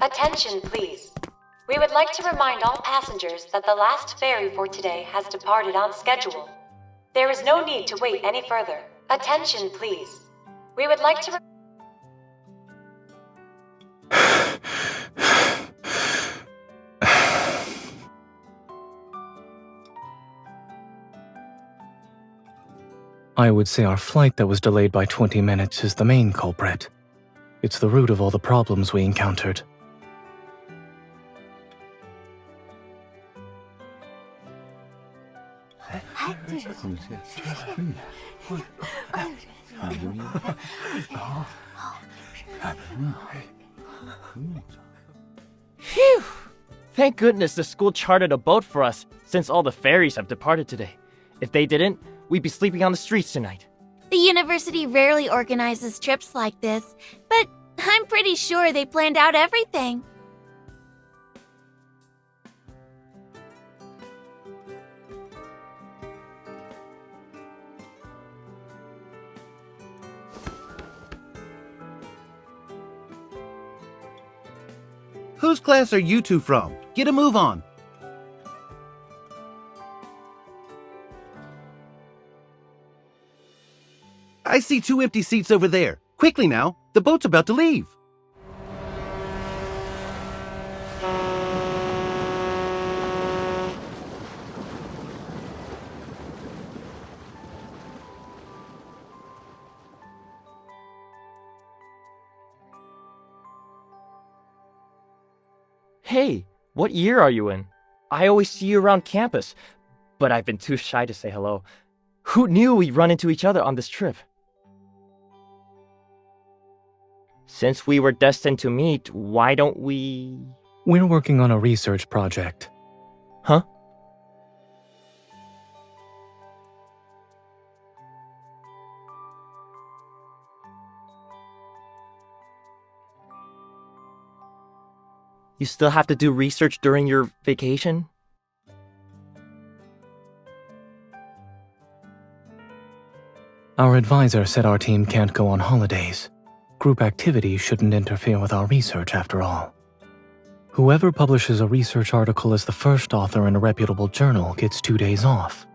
Attention, please. We would like to remind all passengers that the last ferry for today has departed on schedule. There is no need to wait any further. Attention, please. We would like to... I would say our flight that was delayed by 20 minutes is the main culprit. It's the root of all the problems we encountered. Phew! Thank goodness the school chartered a boat for us, since all the ferries have departed today. If they didn't, we'd be sleeping on the streets tonight. The university rarely organizes trips like this, but I'm pretty sure they planned out everything. Whose class are you two from? Get a move on. I see 2 empty seats over there. Quickly now, the boat's about to leave. Hey, what year are you in? I always see you around campus, but I've been too shy to say hello. Who knew we'd run into each other on this trip? Since we were destined to meet, why don't we... We're working on a research project. Huh? You still have to do research during your vacation? Our advisor said our team can't go on holidays. Group activities shouldn't interfere with our research after all. Whoever publishes a research article as the first author in a reputable journal gets 2 days off.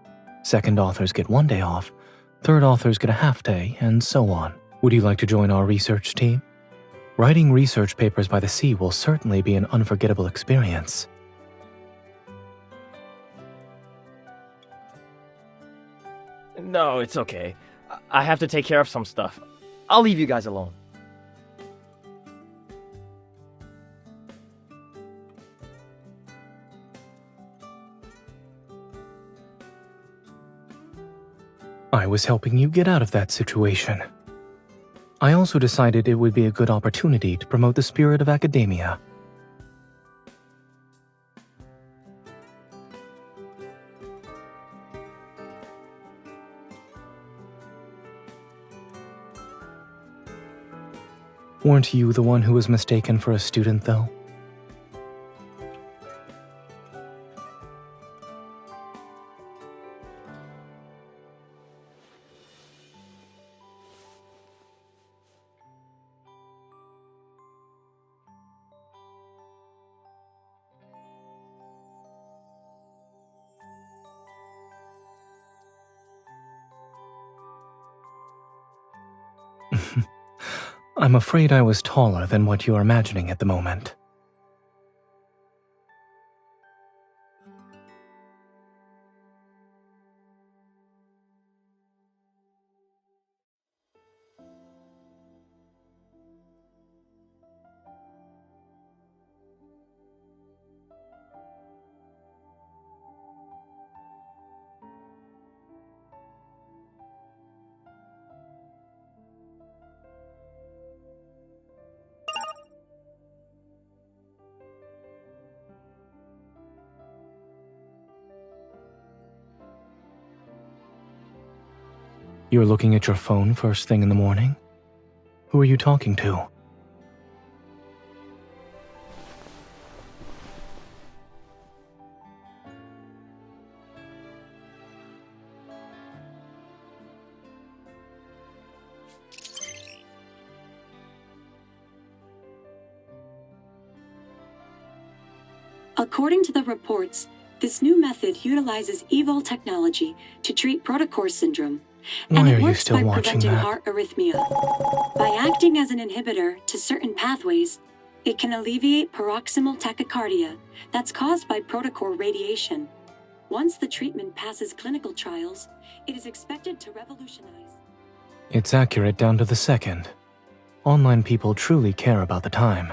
Second authors get 1 day off. Third authors get a half day, and so on. Would you like to join our research team? Writing research papers by the sea will certainly be an unforgettable experience. No, it's okay. I have to take care of some stuff. I'll leave you guys alone. I was helping you get out of that situation. I also decided it would be a good opportunity to promote the spirit of academia. Weren't you the one who was mistaken for a student, though? I'm afraid I was taller than what you're imagining at the moment. You're looking at your phone first thing in the morning? Who are you talking to? According to the reports, this new method utilizes evil technology to treat protocore syndrome, and Why it are you works still by watching preventing that? heart arrhythmia. By acting as an inhibitor to certain pathways, it can alleviate paroxysmal tachycardia that's caused by protocore radiation. Once the treatment passes clinical trials, it is expected to revolutionize. It's accurate down to the second. Online people truly care about the time.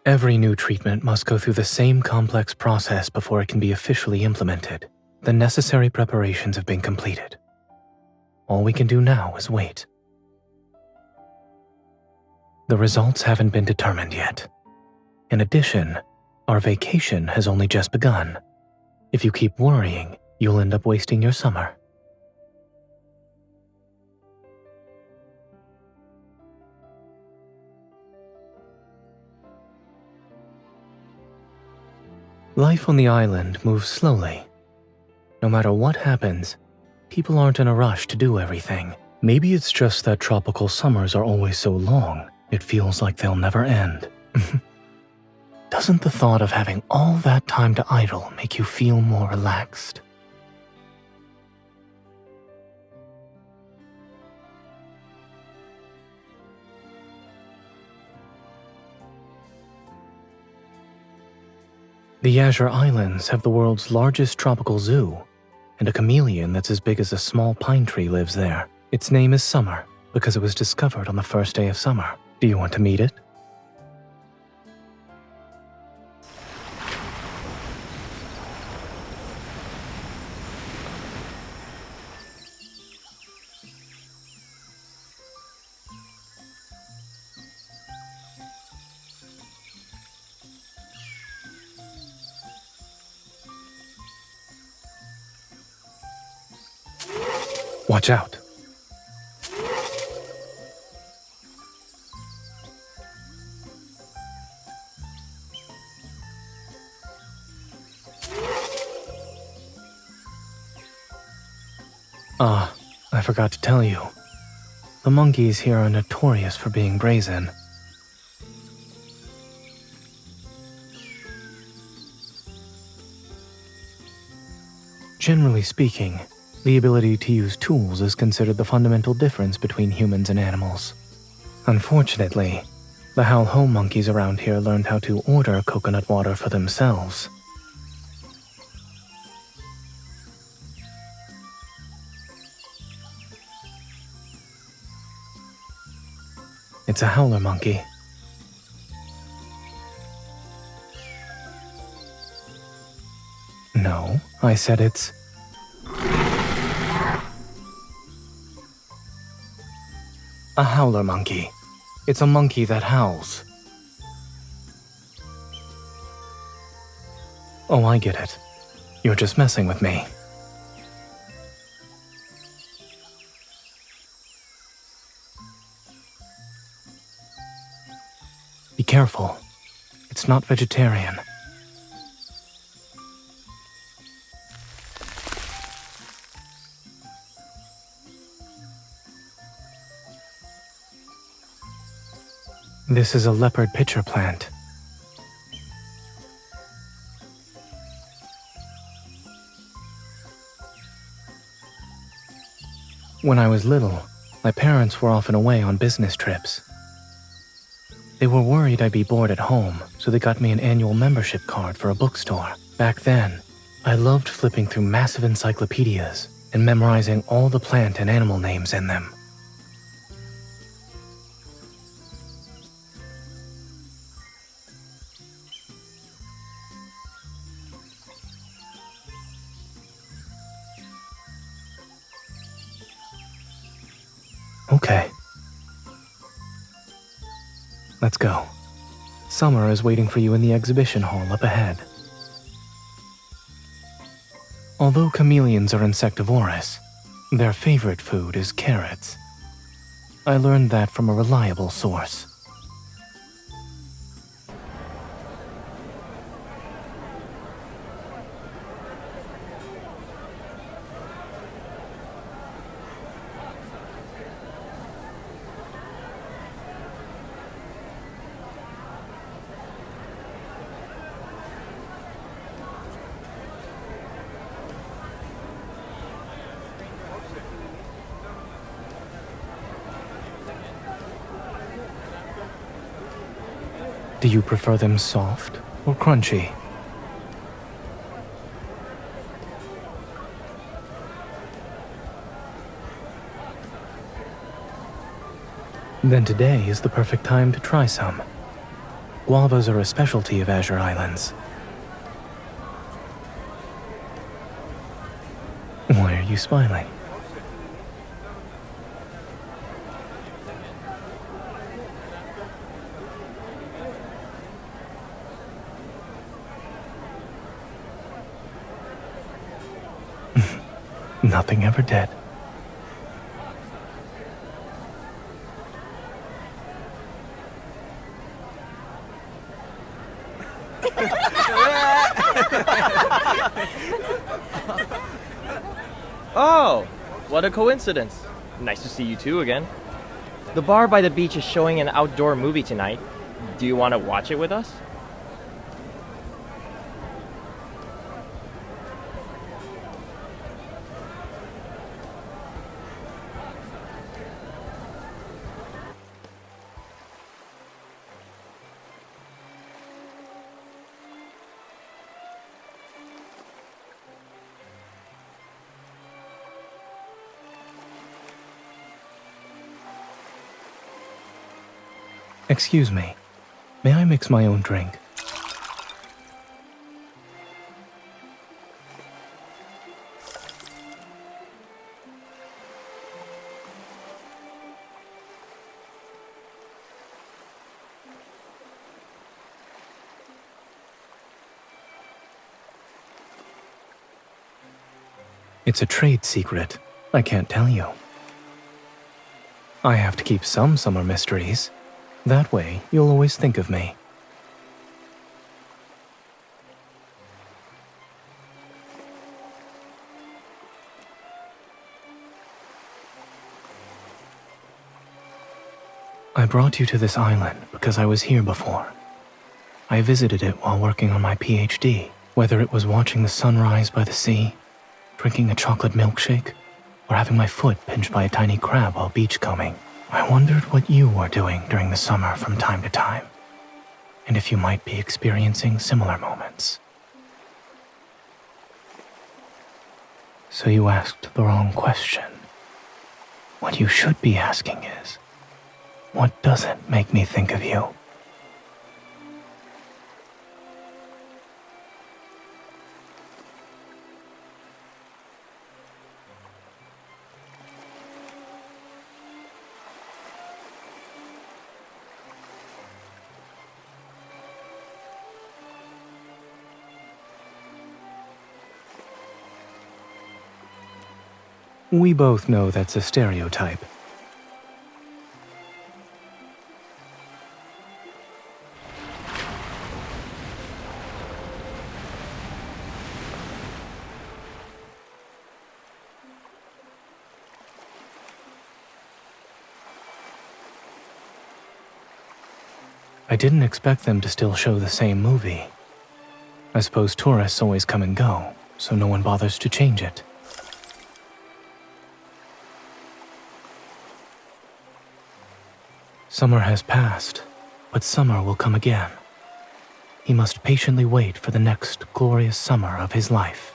Every new treatment must go through the same complex process before it can be officially implemented. The necessary preparations have been completed. All we can do now is wait. The results haven't been determined yet. In addition, our vacation has only just begun. If you keep worrying, you'll end up wasting your summer. Life on the island moves slowly. No matter what happens, people aren't in a rush to do everything. Maybe it's just that tropical summers are always so long, it feels like they'll never end. Doesn't the thought of having all that time to idle make you feel more relaxed? The Azure Islands have the world's largest tropical zoo, and a chameleon that's as big as a small pine tree lives there. Its name is Summer, because it was discovered on the first day of summer. Do you want to meet it? Watch out. I forgot to tell you. The monkeys here are notorious for being brazen. Generally speaking, the ability to use tools is considered the fundamental difference between humans and animals. Unfortunately, the Howl-Ho monkeys around here learned how to order coconut water for themselves. It's a howler monkey. No, I said it's... a howler monkey. It's a monkey that howls. Oh, I get it. You're just messing with me. Be careful. It's not vegetarian. This is a leopard pitcher plant. When I was little, my parents were often away on business trips. They were worried I'd be bored at home, so they got me an annual membership card for a bookstore. Back then, I loved flipping through massive encyclopedias and memorizing all the plant and animal names in them. Okay. Let's go. Summer is waiting for you in the exhibition hall up ahead. Although chameleons are insectivorous, their favorite food is carrots. I learned that from a reliable source. Do you prefer them soft or crunchy? Then today is the perfect time to try some. Guavas are a specialty of Azure Islands. Why are you smiling? Nothing ever did. Oh, what a coincidence. Nice to see you two again. The bar by the beach is showing an outdoor movie tonight. Do you want to watch it with us? Excuse me, may I mix my own drink? It's a trade secret. I can't tell you. I have to keep some summer mysteries. That way, you'll always think of me. I brought you to this island because I was here before. I visited it while working on my PhD, whether it was watching the sunrise by the sea, drinking a chocolate milkshake, or having my foot pinched by a tiny crab while beachcombing. I wondered what you were doing during the summer from time to time, and if you might be experiencing similar moments. So you asked the wrong question. What you should be asking is, what doesn't make me think of you? We both know that's a stereotype. I didn't expect them to still show the same movie. I suppose tourists always come and go, so no one bothers to change it. Summer has passed, but summer will come again. He must patiently wait for the next glorious summer of his life.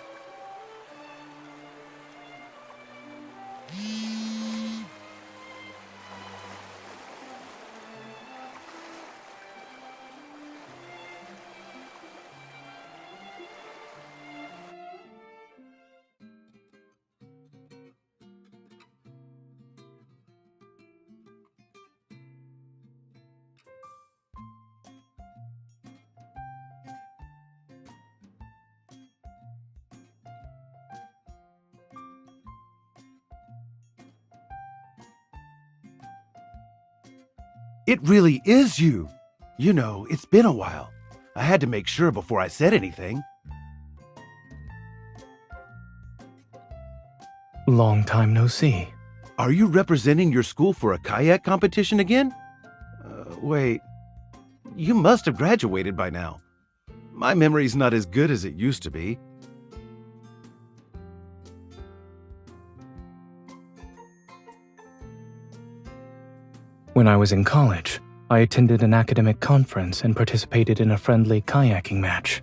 It really is you. You know, it's been a while. I had to make sure before I said anything. Long time no see. Are you representing your school for a kayak competition again? Wait. You must have graduated by now. My memory's not as good as it used to be. When I was in college, I attended an academic conference and participated in a friendly kayaking match.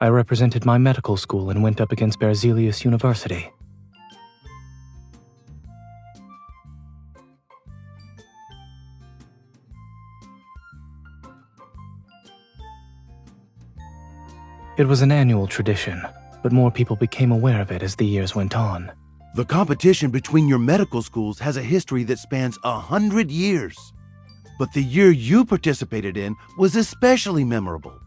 I represented my medical school and went up against Berzelius University. It was an annual tradition, but more people became aware of it as the years went on. The competition between your medical schools has a history that spans 100 years. But the year you participated in was especially memorable.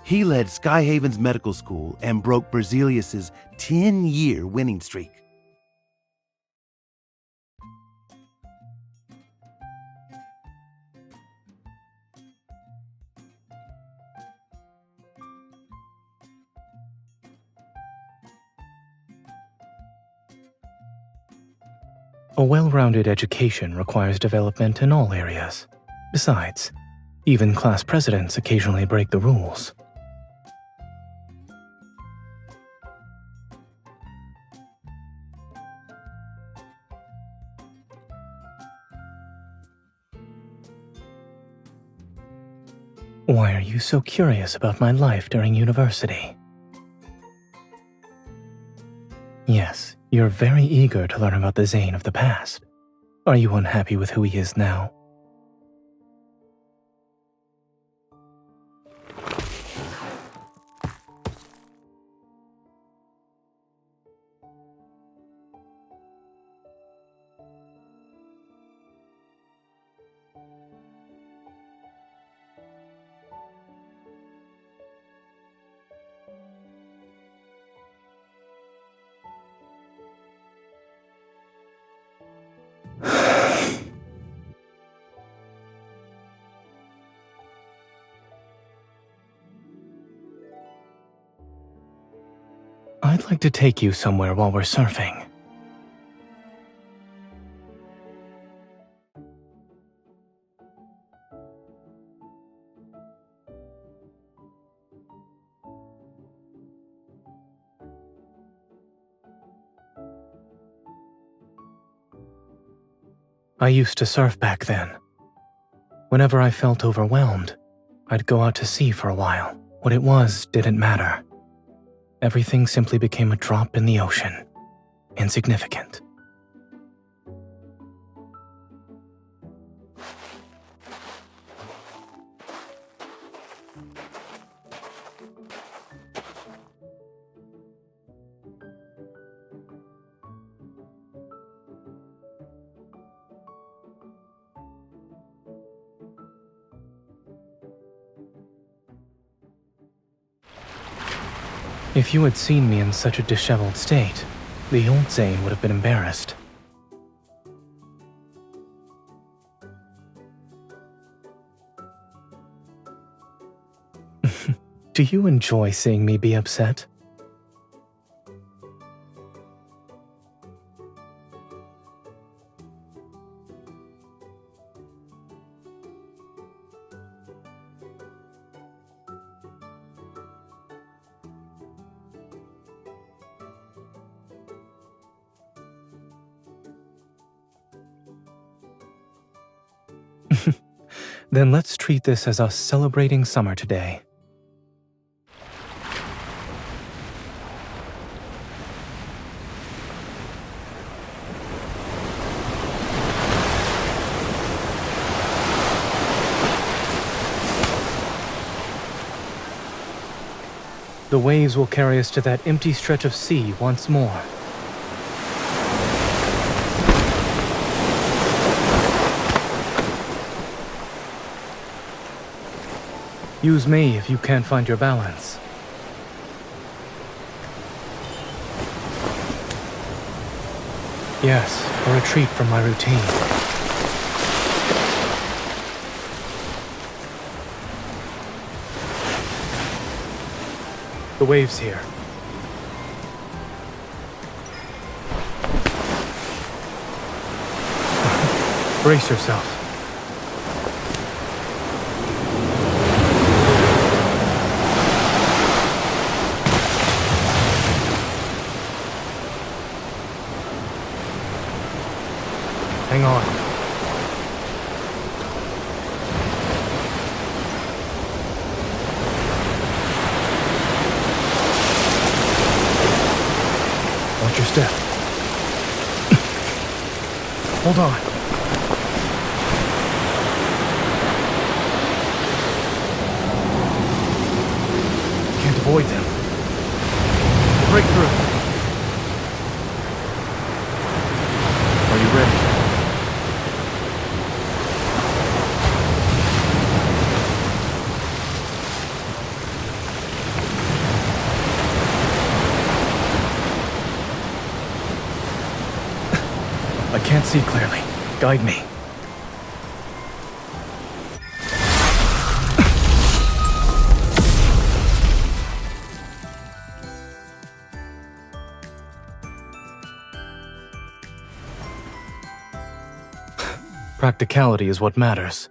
He led Skyhaven's medical school and broke Berzelius's 10-year winning streak. A well-rounded education requires development in all areas. Besides, even class presidents occasionally break the rules. Why are you so curious about my life during university? Yes, you're very eager to learn about the Zayne of the past. Are you unhappy with who he is now? I'd like to take you somewhere while we're surfing. I used to surf back then. Whenever I felt overwhelmed, I'd go out to sea for a while. What it was didn't matter. Everything simply became a drop in the ocean. Insignificant. If you had seen me in such a disheveled state, the old Zayne would have been embarrassed. Do you enjoy seeing me be upset? Then let's treat this as us celebrating summer today. The waves will carry us to that empty stretch of sea once more. Use me if you can't find your balance. Yes, a retreat from my routine. The wave's here. Brace yourself. Hang on. Watch your step. Hold on. Can't avoid them. Break through. Are you ready? I can't see clearly. Guide me. Practicality is what matters.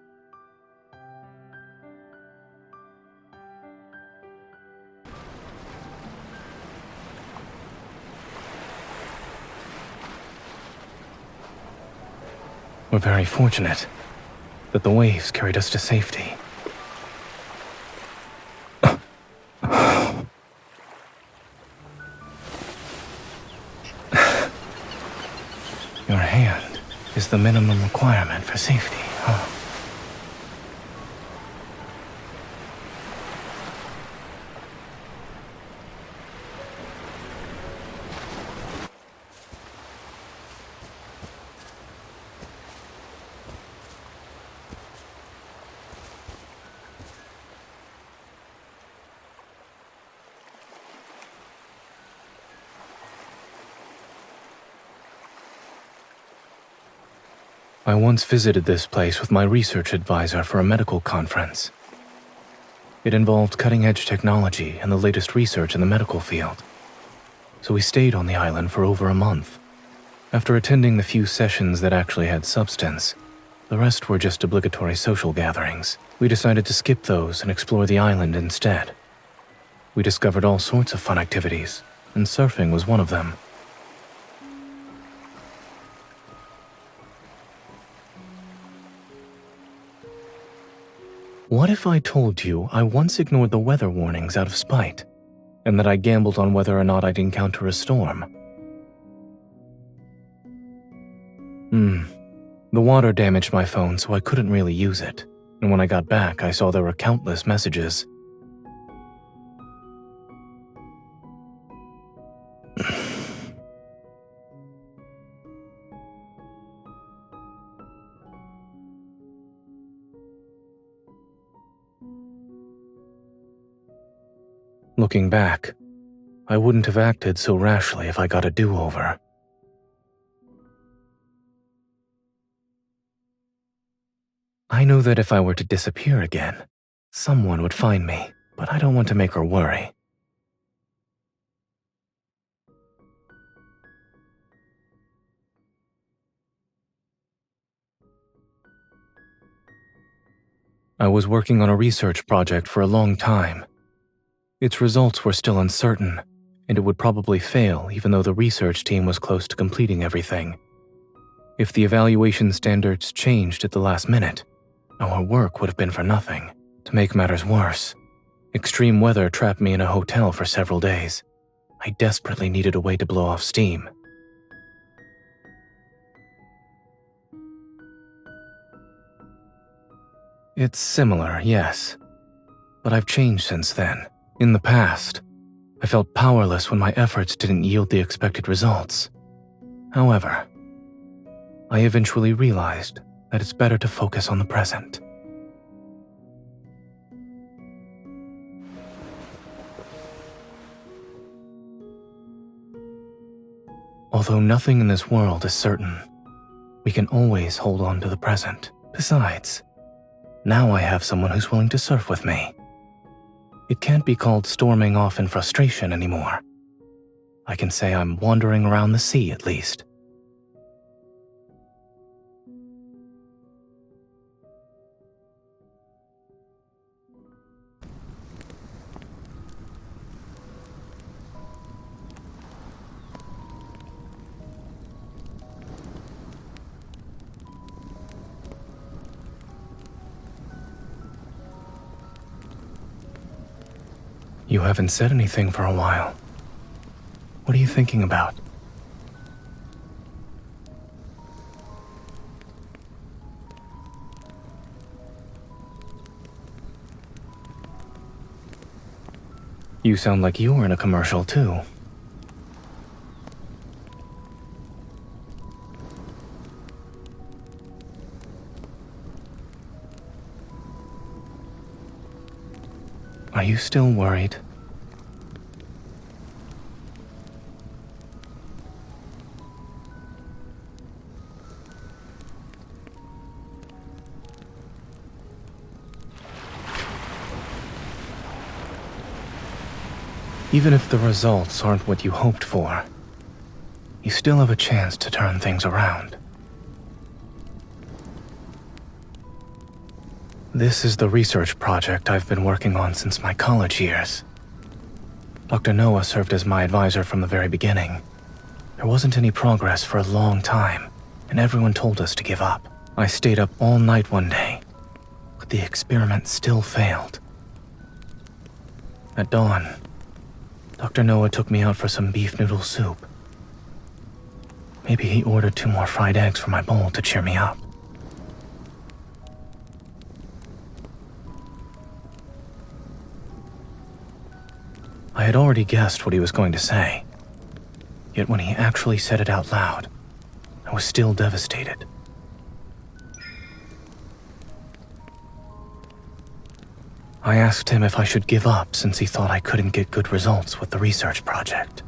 We're very fortunate that the waves carried us to safety. Your hand is the minimum requirement for safety, huh? I once visited this place with my research advisor for a medical conference. It involved cutting-edge technology and the latest research in the medical field. So we stayed on the island for over a month. After attending the few sessions that actually had substance, the rest were just obligatory social gatherings. We decided to skip those and explore the island instead. We discovered all sorts of fun activities, and surfing was one of them. What if I told you I once ignored the weather warnings out of spite, and that I gambled on whether or not I'd encounter a storm? The water damaged my phone, so I couldn't really use it, and when I got back, I saw there were countless messages. Looking back, I wouldn't have acted so rashly if I got a do-over. I know that if I were to disappear again, someone would find me, but I don't want to make her worry. I was working on a research project for a long time. Its results were still uncertain, and it would probably fail even though the research team was close to completing everything. If the evaluation standards changed at the last minute, our work would have been for nothing. To make matters worse, extreme weather trapped me in a hotel for several days. I desperately needed a way to blow off steam. It's similar, yes, but I've changed since then. In the past, I felt powerless when my efforts didn't yield the expected results. However, I eventually realized that it's better to focus on the present. Although nothing in this world is certain, we can always hold on to the present. Besides, now I have someone who's willing to surf with me. It can't be called storming off in frustration anymore. I can say I'm wandering around the sea at least. You haven't said anything for a while. What are you thinking about? You sound like you're in a commercial too. Are you still worried? Even if the results aren't what you hoped for, you still have a chance to turn things around. This is the research project I've been working on since my college years. Dr. Noah served as my advisor from the very beginning. There wasn't any progress for a long time, and everyone told us to give up. I stayed up all night one day, but the experiment still failed. At dawn, Dr. Noah took me out for some beef noodle soup. Maybe he ordered 2 more fried eggs for my bowl to cheer me up. I had already guessed what he was going to say, yet when he actually said it out loud, I was still devastated. I asked him if I should give up since he thought I couldn't get good results with the research project.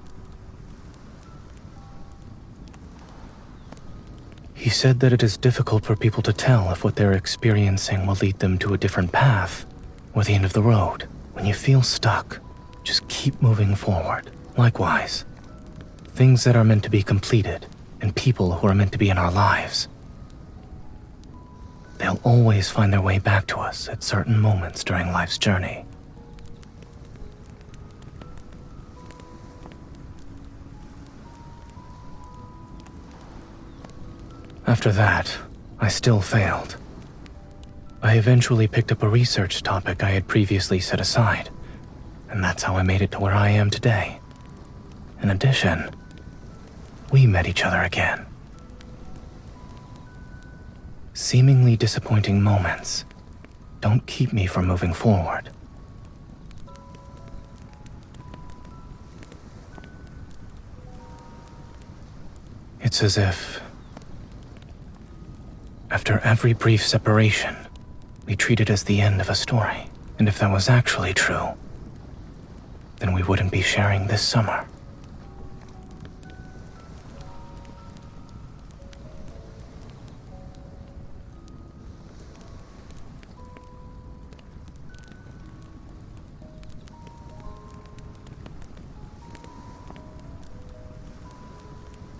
He said that it is difficult for people to tell if what they're experiencing will lead them to a different path or the end of the road. When you feel stuck, just keep moving forward. Likewise, things that are meant to be completed and people who are meant to be in our lives, they'll always find their way back to us at certain moments during life's journey. After that, I still failed. I eventually picked up a research topic I had previously set aside, and that's how I made it to where I am today. In addition, we met each other again. Seemingly disappointing moments don't keep me from moving forward. It's as if, after every brief separation, we treat it as the end of a story. And if that was actually true, then we wouldn't be sharing this summer.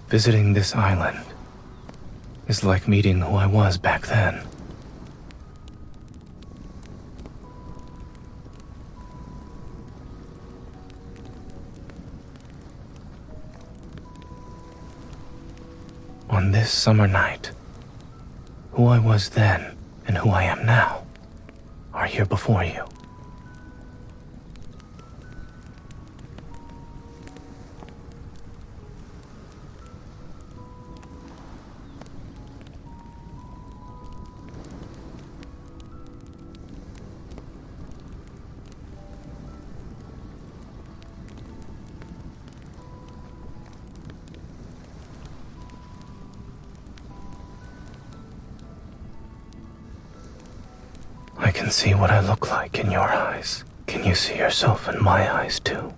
Visiting this island is like meeting who I was back then. On this summer night, who I was then and who I am now are here before you. I can see what I look like in your eyes. Can you see yourself in my eyes too?